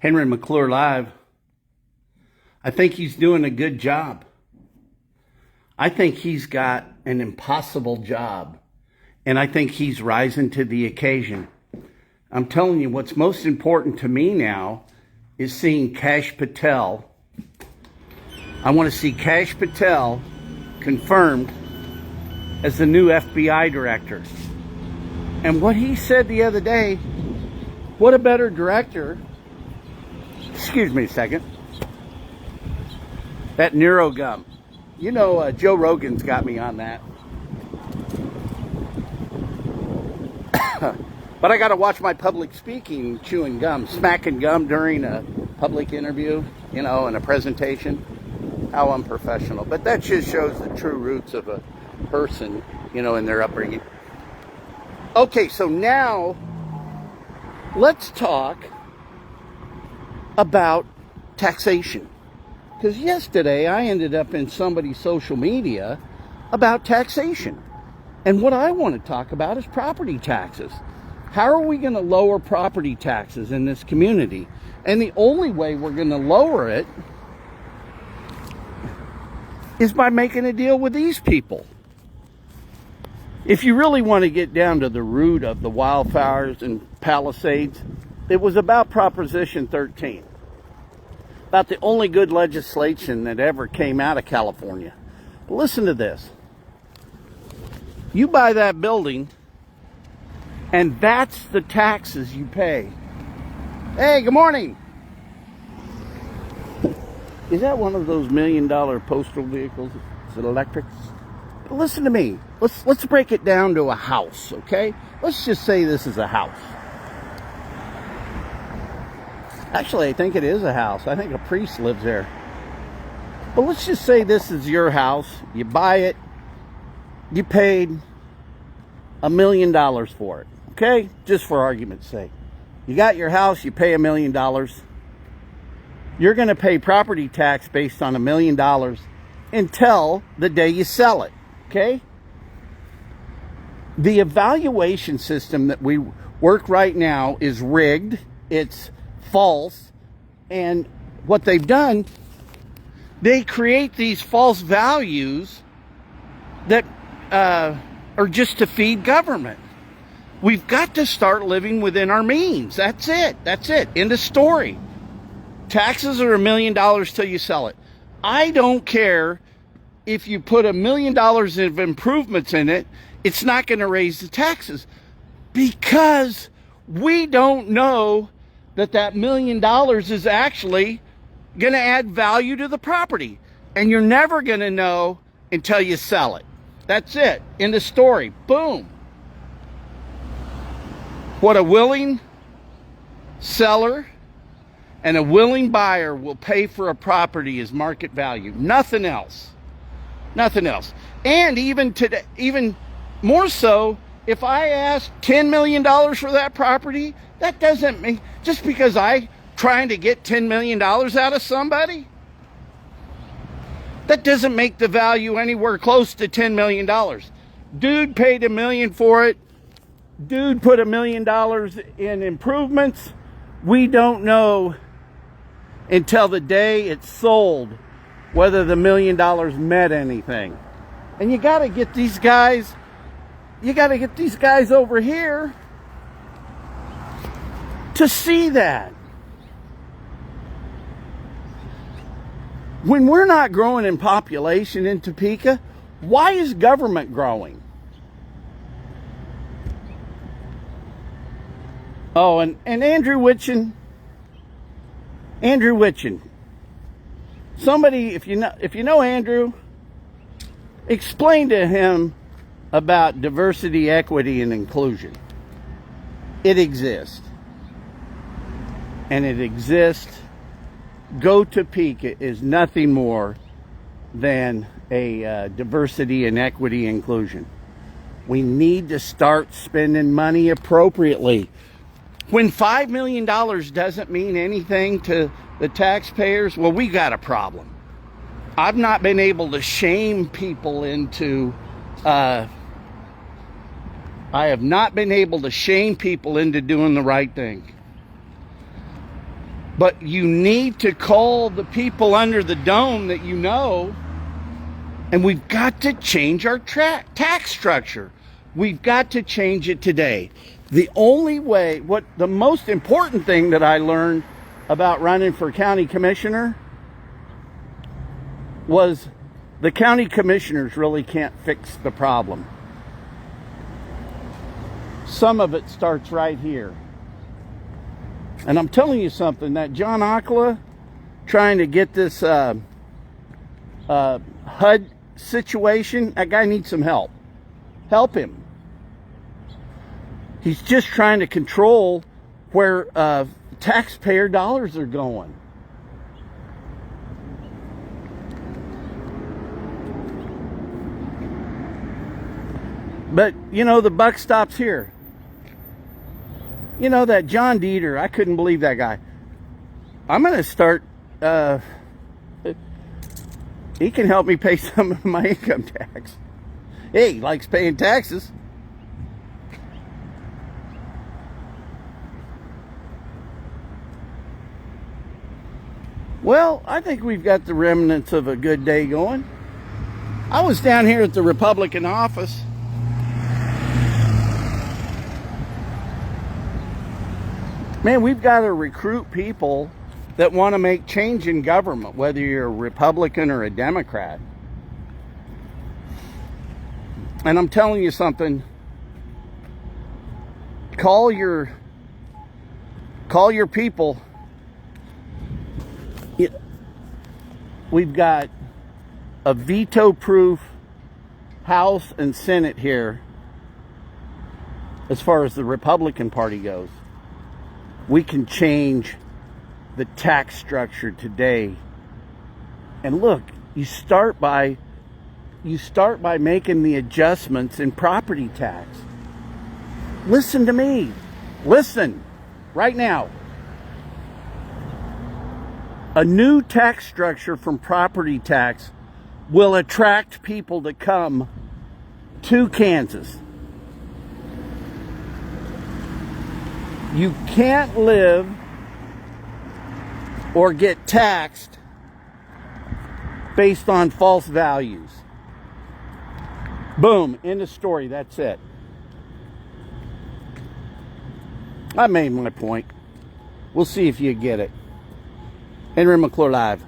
Henry McClure Live. I think he's doing a good job. I think he's got an impossible job, and I think he's rising to the occasion. I'm telling you, what's most important to me now is seeing Kash Patel. I want to see Kash Patel confirmed as the new FBI director. And what he said the other day, what a better director. Excuse me a second. That Neuro gum. You know, Joe Rogan's got me on that. But I got to watch my public speaking chewing gum, smacking gum during a public interview, you know, and a presentation. How unprofessional. But that just shows the true roots of a person, you know, in their upbringing. Okay, so now let's talk about taxation. Because yesterday I ended up in somebody's social media about taxation. And what I want to talk about is property taxes. How are we going to lower property taxes in this community? And the only way we're going to lower it is by making a deal with these people. If you really want to get down to the root of the wildfires in Palisades, it was about Proposition 13. About the only good legislation that ever came out of California. But listen to this. You buy that building, and that's the taxes you pay. Hey, good morning. Is that one of those $1 million postal vehicles? Is it electric? But listen to me. Let's break it down to a house, okay? Let's just say this is a house. Actually, I think it is a house. I think a priest lives there. But let's just say this is your house. You buy it. You paid $1 million for it. Okay? Just for argument's sake. You got your house. You pay $1 million. You're going to pay property tax based on $1 million until the day you sell it. Okay? The evaluation system that we work right now is rigged. It's false. And what they've done, they create these false values that are just to feed government. We've got to start living within our means. That's it. That's it. End of story. Taxes are $1 million till you sell it. I don't care if you put $1 million of improvements in it, it's not going to raise the taxes because we don't know that $1 million is actually going to add value to the property. And you're never going to know until you sell it. That's it. End of story. Boom. What a willing seller and a willing buyer will pay for a property is market value. Nothing else. Nothing else. And even today, even more so, if I ask $10 million for that property, that doesn't mean, just because I'm trying to get $10 million out of somebody, that doesn't make the value anywhere close to $10 million. Dude paid $1 million for it. Dude put $1 million in improvements. We don't know until the day it's sold whether the $1 million meant anything. And you got to get these guys, over here to see that. When we're not growing in population in Topeka, why is government growing? Oh, and Andrew Witchen. Somebody, if you know Andrew, explain to him about diversity, equity, and inclusion. It exists. And it exists. Go Topeka is nothing more than a diversity and equity inclusion. We need to start spending money appropriately. When $5 million doesn't mean anything to the taxpayers, well, we got a problem. I've not been able to shame people into I have not been able to shame people into doing the right thing. But you need to call the people under the dome that you know, and we've got to change our tax structure. We've got to change it today. The only way, the most important thing that I learned about running for county commissioner was the county commissioners really can't fix the problem. Some of it starts right here. And I'm telling you something, that John Akla trying to get this HUD situation, that guy needs some help. Help him. He's just trying to control where taxpayer dollars are going. But, you know, the buck stops here. You know, that John Dieter, I couldn't believe that guy. I'm going to start, he can help me pay some of my income tax. Hey, he likes paying taxes. Well, I think we've got the remnants of a good day going. I was down here at the Republican office. Man, we've got to recruit people that want to make change in government, whether you're a Republican or a Democrat. And I'm telling you something, call your people. We've got a veto-proof House and Senate here as far as the Republican Party goes. We can change the tax structure today. And look, you start by making the adjustments in property tax. Listen to me. Listen right now. A new tax structure from property tax will attract people to come to Kansas. You can't live or get taxed based on false values. Boom, end of story, that's it. I made my point. We'll see if you get it. Henry McClure Live.